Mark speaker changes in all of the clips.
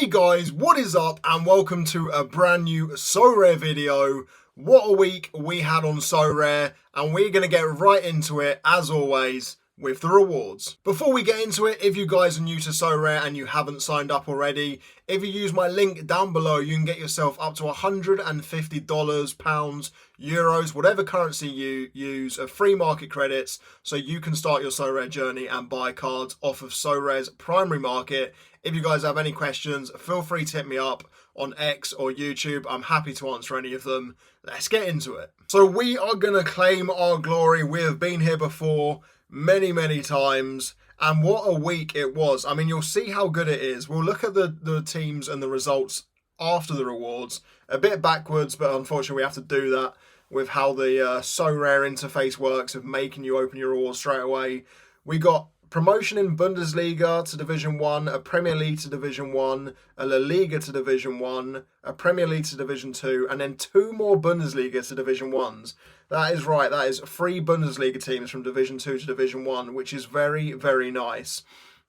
Speaker 1: Hey guys, what is up and welcome to a brand new Sorare video. What a week we had on Sorare, and we're going to get right into it as always with the rewards. Before we get into it, if you guys are new to Sorare and you haven't signed up already, if you use my link down below, you can get yourself up to $150, pounds, euros, whatever currency you use, of free market credits, so you can start your Sorare journey and buy cards off of Sorare's primary market. If you guys have any questions, feel free to hit me up on X or YouTube. I'm happy to answer any of them. Let's get into it. So we are going to claim our glory. We have been here before many times, and what a week it was. I mean, you'll see how good it is. We'll look at the teams and the results after the rewards. A bit backwards, but unfortunately we have to do that with how the Sorare interface works of making you open your rewards straight away. We got promotion in Bundesliga to Division 1, a Premier League to Division 1, a La Liga to Division 1, a Premier League to Division 2, and then 2 more Bundesliga to Division 1s. That is right, that is 3 Bundesliga teams from Division 2 to Division 1, which is very nice.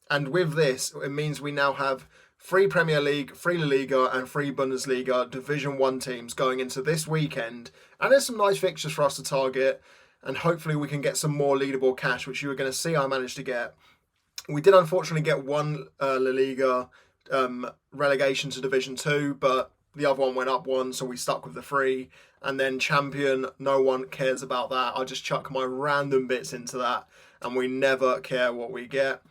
Speaker 1: And with this, it means we now have 3 Premier League, 3 La Liga, and 3 Bundesliga Division 1 teams going into this weekend. And there's some nice fixtures for us to target, and hopefully we can get some more leaderboard cash, which you are going to see I managed to get. We did unfortunately get one La Liga relegation to Division 2, but the other one went up one, so we stuck with the 3. And then Champion, no one cares about that. I just chuck my random bits into that, and we never care what we get.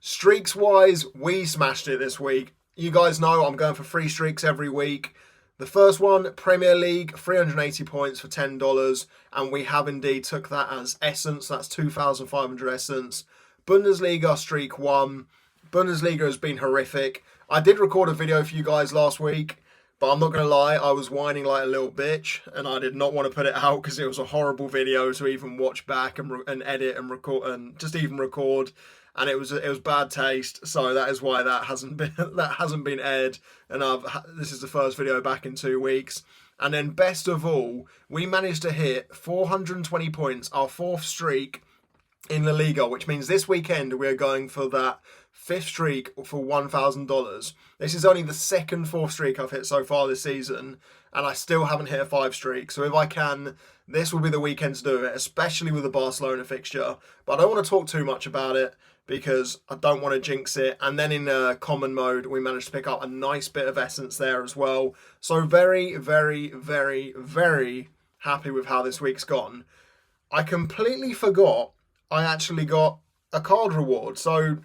Speaker 1: Streaks-wise, we smashed it this week. You guys know I'm going for free streaks every week. The first one, Premier League, 380 points for $10, and we have indeed took that as Essence. That's 2,500 Essence. Bundesliga streak 1. Bundesliga has been horrific. I did record a video for you guys last week, but I'm not going to lie, I was whining like a little bitch, and I did not want to put it out because it was a horrible video to even watch back and edit and record and just even record. And it was bad taste, so that is why that hasn't been aired. And this is the first video back in 2 weeks. And then best of all, we managed to hit 420 points, our 4th streak in La Liga, which means this weekend we are going for that 5th streak for $1,000. This is only the 2nd 4th streak I've hit so far this season, and I still haven't hit a 5 streak. So if I can, this will be the weekend to do it, especially with the Barcelona fixture. But I don't want to talk too much about it, because I don't want to jinx it. And then in common mode, we managed to pick up a nice bit of essence there as well. So very happy with how this week's gone. I completely forgot I actually got a card reward. So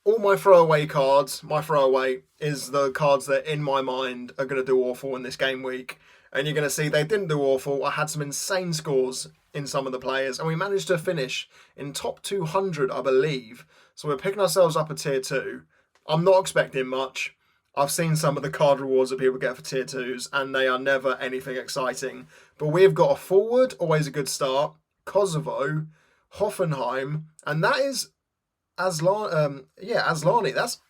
Speaker 1: all my throwaway cards, my throwaway is the cards that in my mind are going to do awful in this game week. And you're going to see they didn't do awful. I had some insane scores in some of the players, and we managed to finish in top 200, I believe. So we're picking ourselves up a tier 2. I'm not expecting much. I've seen some of the card rewards that people get for tier 2s, and they are never anything exciting. But we've got a forward, always a good start, Kosovo, Hoffenheim, and that is Asllani.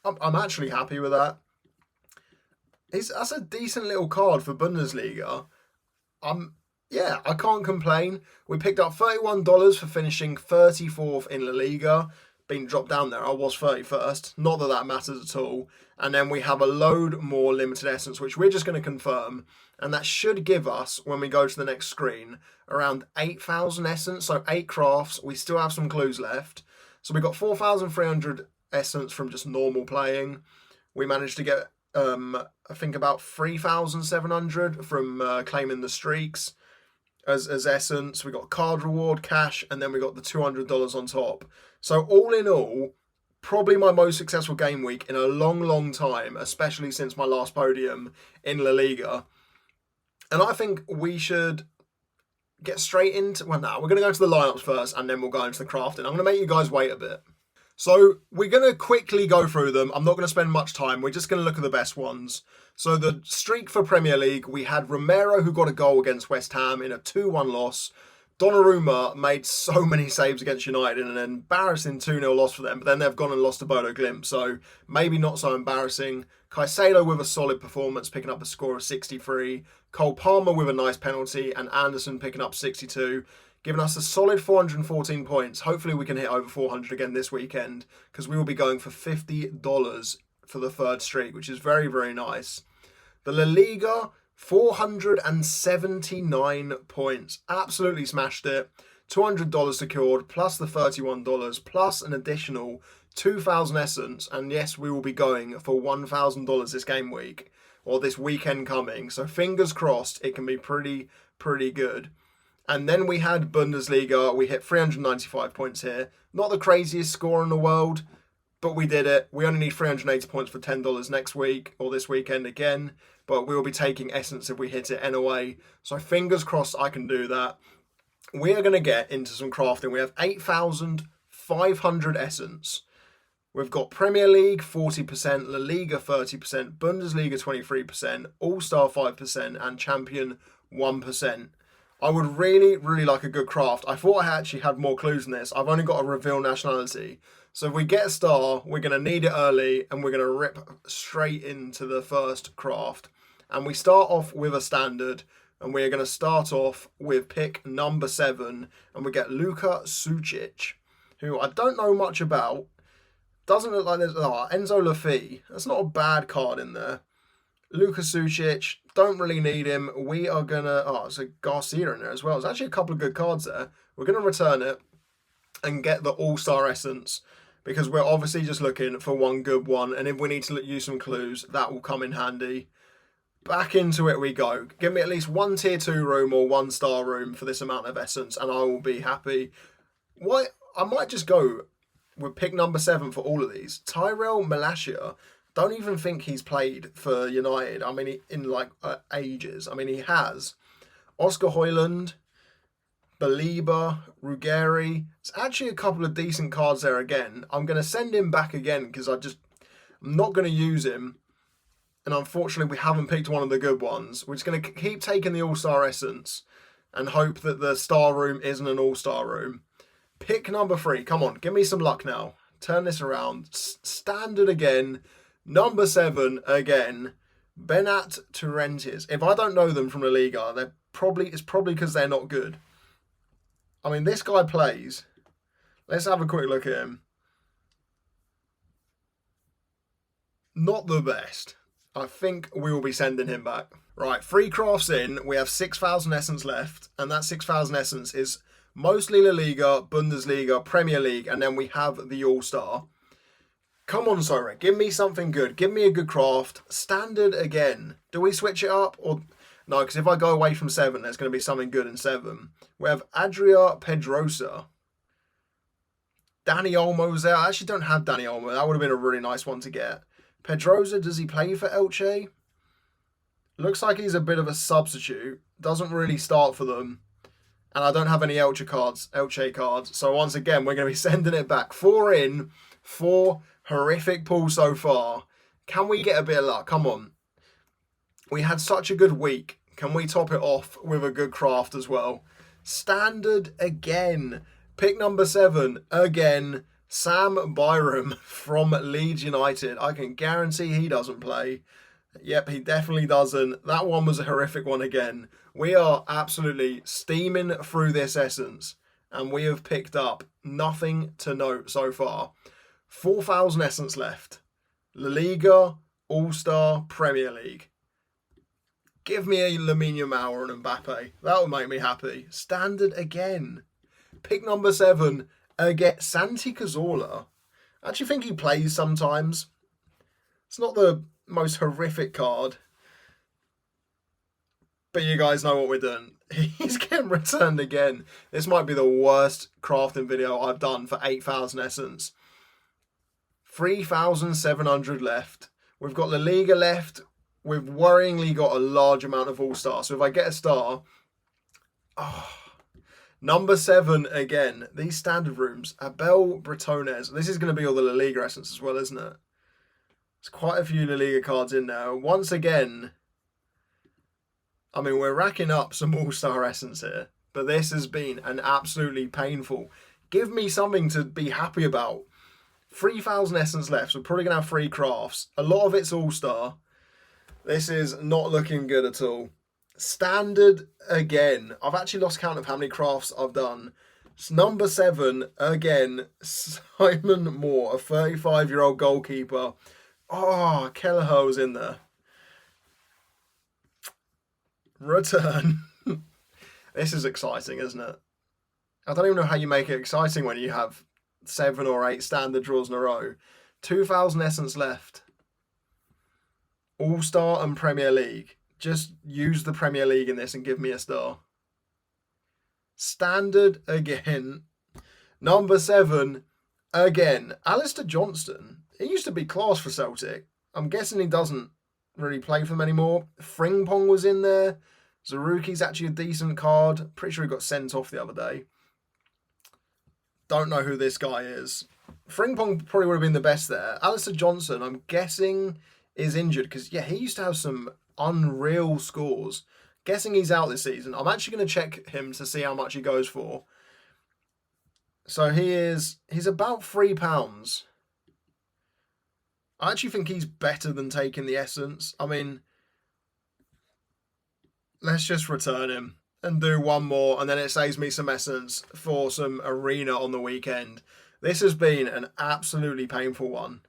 Speaker 1: I'm actually happy with that. That's a decent little card for Bundesliga. Yeah, I can't complain. We picked up $31 for finishing 34th in La Liga. Being dropped down there, I was 31st. Not that that matters at all. And then we have a load more limited essence, which we're just going to confirm. And that should give us, when we go to the next screen, around 8,000 essence. So 8 crafts. We still have some clues left. So we got 4,300 essence from just normal playing. We managed to get, I think, about 3,700 from claiming the streaks as essence. We got card reward, cash, and then we got the $200 on top. So all in all, probably my most successful game week in a long time, especially since my last podium in La Liga. And I think we should get straight into... Well, no, we're going to go to the lineups first, and then we'll go into the crafting. I'm going to make you guys wait a bit. So we're going to quickly go through them. I'm not going to spend much time. We're just going to look at the best ones. So the streak for Premier League, we had Romero, who got a goal against West Ham in a 2-1 loss. Donnarumma made so many saves against United in an embarrassing 2-0 loss for them, but then they've gone and lost to Bodo Glimt, so maybe not so embarrassing. Caicedo with a solid performance, picking up a score of 63. Cole Palmer with a nice penalty, and Anderson picking up 62. Giving us a solid 414 points. Hopefully we can hit over 400 again this weekend, because we will be going for $50 for the third streak, which is very, very nice. The La Liga, 479 points. Absolutely smashed it. $200 secured, plus the $31, plus an additional 2,000 essence. And yes, we will be going for $1,000 this game week, or this weekend coming. So fingers crossed it can be pretty good. And then we had Bundesliga. We hit 395 points here. Not the craziest score in the world, but we did it. We only need 380 points for $10 next week, or this weekend again. But we will be taking essence if we hit it anyway. So fingers crossed I can do that. We are going to get into some crafting. We have 8,500 essence. We've got Premier League 40%, La Liga 30%, Bundesliga 23%, All-Star 5%, and Champion 1%. I would really like a good craft. I thought I actually had more clues in this. I've only got to reveal nationality. So if we get a star, we're going to need it early, and we're going to rip straight into the first craft. And we start off with a standard, and we're going to start off with pick number 7, and we get Luka Sucic, who I don't know much about. Doesn't look like there's... Enzo Laffi. That's not a bad card in there. Luka Sucic, don't really need him. We are going to... there's a Garcia in there as well. There's actually a couple of good cards there. We're going to return it and get the All-Star Essence, because we're obviously just looking for one good one, and if we need to use some clues, that will come in handy. Back into it we go. Give me at least one tier 2 room or 1 star room for this amount of essence, and I will be happy. I might just go with pick number 7 for all of these. Tyrell Malacia. Don't even think he's played for United. I mean, in ages. I mean, he has. Oscar Højlund, Baliba, Ruggeri. It's actually a couple of decent cards there again. I'm going to send him back again because I'm not going to use him. And unfortunately, we haven't picked one of the good ones. We're just going to keep taking the All-Star Essence and hope that the star room isn't an All-Star room. Pick number 3. Come on, give me some luck now. Turn this around. Standard again. Number 7 again. Benat Torrentes. If I don't know them from the Liga, it's probably because they're not good. I mean, this guy plays. Let's have a quick look at him. Not the best. I think we will be sending him back. Right, 3 crafts in. We have 6,000 essence left. And that 6,000 essence is mostly La Liga, Bundesliga, Premier League. And then we have the All-Star. Come on, Sorare. Give me something good. Give me a good craft. Standard again. Do we switch it up? Or no, because if I go away from 7, there's going to be something good in 7. We have Adria Pedrosa. Dani Olmo's there. I actually don't have Dani Olmo. That would have been a really nice one to get. Pedrosa, does he play for Elche? Looks like he's a bit of a substitute. Doesn't really start for them. And I don't have any Elche cards. So once again, we're going to be sending it back. 4 in. 4 horrific pulls so far. Can we get a bit of luck? Come on. We had such a good week. Can we top it off with a good craft as well? Standard again. Pick number 7 again. Sam Byram from Leeds United. I can guarantee he doesn't play. Yep, he definitely doesn't. That one was a horrific one again. We are absolutely steaming through this essence, and we have picked up nothing to note so far. 4,000 essence left. La Liga, All-Star, Premier League. Give me a Lamine Yamal and Mbappe. That would make me happy. Standard again. Pick number 7. Again, Santi Cazorla. I actually think he plays sometimes. It's not the most horrific card. But you guys know what we're doing. He's getting returned again. This might be the worst crafting video I've done for 8,000 essence. 3,700 left. We've got La Liga left. We've worryingly got a large amount of All-Star. So if I get a star... Number 7 again. These standard rooms. Abel Bretones. This is going to be all the La Liga essence as well, isn't it? There's quite a few La Liga cards in there. Once again, I mean, we're racking up some All-Star essence here. But this has been an absolutely painful. Give me something to be happy about. 3,000 essence left. So we're probably going to have 3 crafts. A lot of it's All-Star. This is not looking good at all. Standard again. I've actually lost count of how many crafts I've done. It's number 7 again. Simon Moore, a 35-year-old goalkeeper. Oh, Kelleher was in there. Return. This is exciting, isn't it? I don't even know how you make it exciting when you have 7 or 8 standard draws in a row. 2,000 essence left. All-Star and Premier League. Just use the Premier League in this and give me a star. Standard again. Number 7 again. Alistair Johnston. He used to be class for Celtic. I'm guessing he doesn't really play for them anymore. Frimpong was in there. Zaruki's actually a decent card. Pretty sure he got sent off the other day. Don't know who this guy is. Frimpong probably would have been the best there. Alistair Johnson, I'm guessing, is injured because, yeah, he used to have some unreal scores. Guessing he's out this season. I'm actually going to check him to see how much he goes for. So he's about £3. I actually think he's better than taking the essence. I mean, let's just return him and do one more, and then it saves me some essence for some arena on the weekend. This has been an absolutely painful one.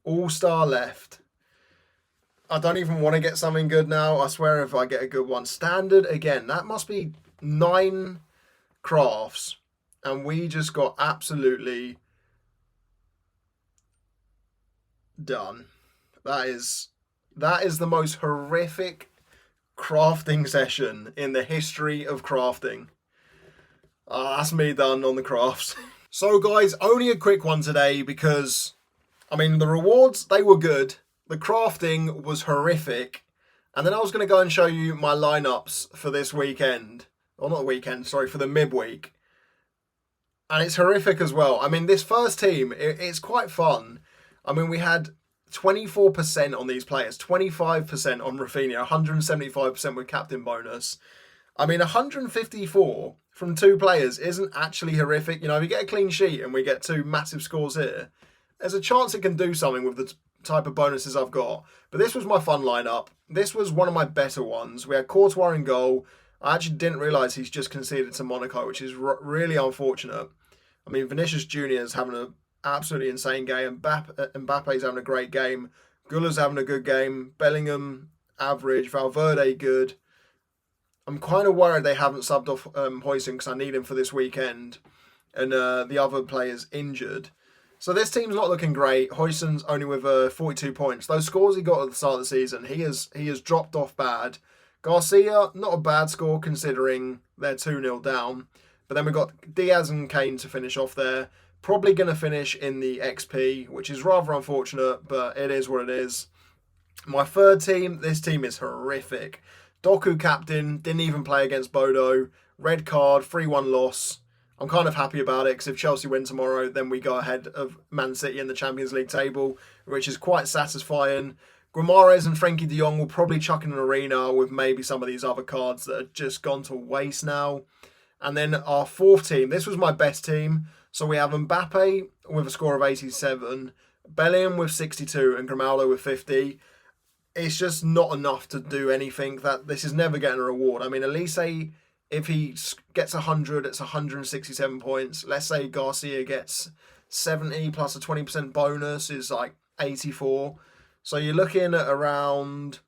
Speaker 1: All-Star left. I don't even want to get something good now. I swear if I get a good one. Standard, again, that must be 9 crafts. And we just got absolutely done. That is the most horrific crafting session in the history of crafting. That's me done on the crafts. So guys, only a quick one today because, I mean, the rewards, they were good. The crafting was horrific. And then I was going to go and show you my lineups for this weekend. Or not the weekend, sorry, for the midweek. And it's horrific as well. I mean, this first team, it's quite fun. I mean, we had 24% on these players, 25% on Rafinha, 175% with captain bonus. I mean, 154 from 2 players isn't actually horrific. You know, if you get a clean sheet and we get 2 massive scores here, there's a chance it can do something with the type of bonuses I've got. But this was my fun lineup. This was one of my better ones. We had Courtois in goal. I actually didn't realise he's just conceded to Monaco, which is really unfortunate. I mean, Vinicius Jr. is having an absolutely insane game. Mbappe's having a great game. Guller's having a good game. Bellingham, average. Valverde, good. I'm kind of worried they haven't subbed off Huijsen because I need him for this weekend. And the other player's injured. So this team's not looking great. Huijsen's only with 42 points. Those scores he got at the start of the season, he has dropped off bad. Garcia, not a bad score considering they're 2-0 down. But then we've got Diaz and Kane to finish off there. Probably going to finish in the XP, which is rather unfortunate, but it is what it is. My third team, this team is horrific. Doku captain, didn't even play against Bodo. Red card, 3-1 loss. I'm kind of happy about it because if Chelsea win tomorrow, then we go ahead of Man City in the Champions League table, which is quite satisfying. Guimaraes and Frenkie de Jong will probably chuck in an arena with maybe some of these other cards that have just gone to waste now. And then our fourth team, this was my best team. So we have Mbappe with a score of 87, Bellingham with 62 and Grimaldo with 50. It's just not enough to do anything. That this is never getting a reward. I mean, Elise, if he gets 100, it's 167 points. Let's say Garcia gets 70 plus a 20% bonus is like 84. So you're looking at around,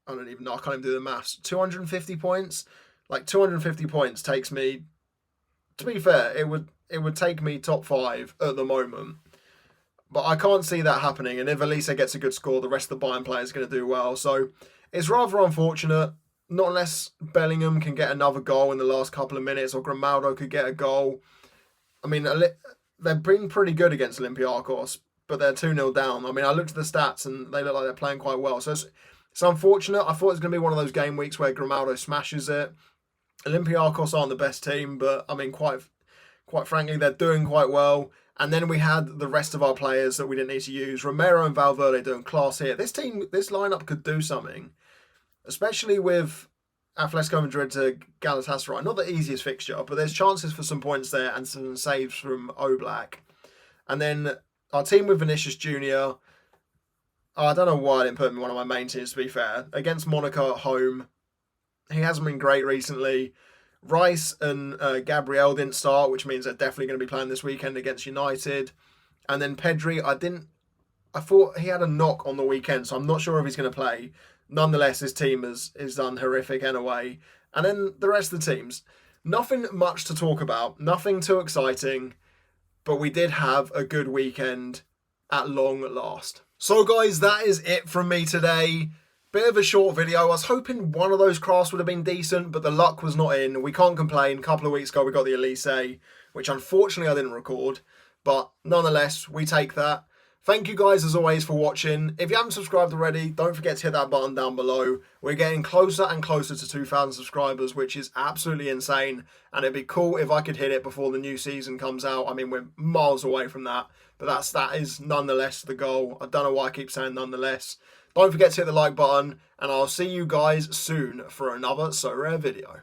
Speaker 1: I don't even know, I can't even do the maths, 250 points. Like 250 points takes me, to be fair, it would take me top 5 at the moment. But I can't see that happening. And if Elise gets a good score, the rest of the Bayern players are going to do well. So it's rather unfortunate. Not unless Bellingham can get another goal in the last couple of minutes or Grimaldo could get a goal. I mean, they've been pretty good against Olympiacos, but they're 2-0 down. I mean, I looked at the stats and they look like they're playing quite well. So it's unfortunate. I thought it was going to be one of those game weeks where Grimaldo smashes it. Olympiacos aren't the best team, but I mean, quite frankly, they're doing quite well. And then we had the rest of our players that we didn't need to use. Romero and Valverde doing class here. This lineup could do something, especially with Atletico Madrid to Galatasaray. Not the easiest fixture, but there's chances for some points there and some saves from Oblak. And then our team with Vinicius Jr. I don't know why I didn't put him in one of my main teams, to be fair. Against Monaco at home, he hasn't been great recently. Rice and Gabriel didn't start, which means they're definitely going to be playing this weekend against United. And then Pedri, I didn't I thought he had a knock on the weekend, so I'm not sure if he's going to play. Nonetheless, his team is done horrific anyway. And then the rest of the teams, nothing much to talk about, nothing too exciting, but we did have a good weekend at long last. So guys, that is it from me today. Bit of a short video. I was hoping one of those crafts would have been decent, but the luck was not in. We can't complain. A couple of weeks ago, we got the Elise, which unfortunately I didn't record. But nonetheless, we take that. Thank you guys as always for watching. If you haven't subscribed already, don't forget to hit that button down below. We're getting closer and closer to 2,000 subscribers, which is absolutely insane. And it'd be cool if I could hit it before the new season comes out. I mean, we're miles away from that. But that is nonetheless the goal. I don't know why I keep saying nonetheless. Don't forget to hit the like button. And I'll see you guys soon for another Sorare video.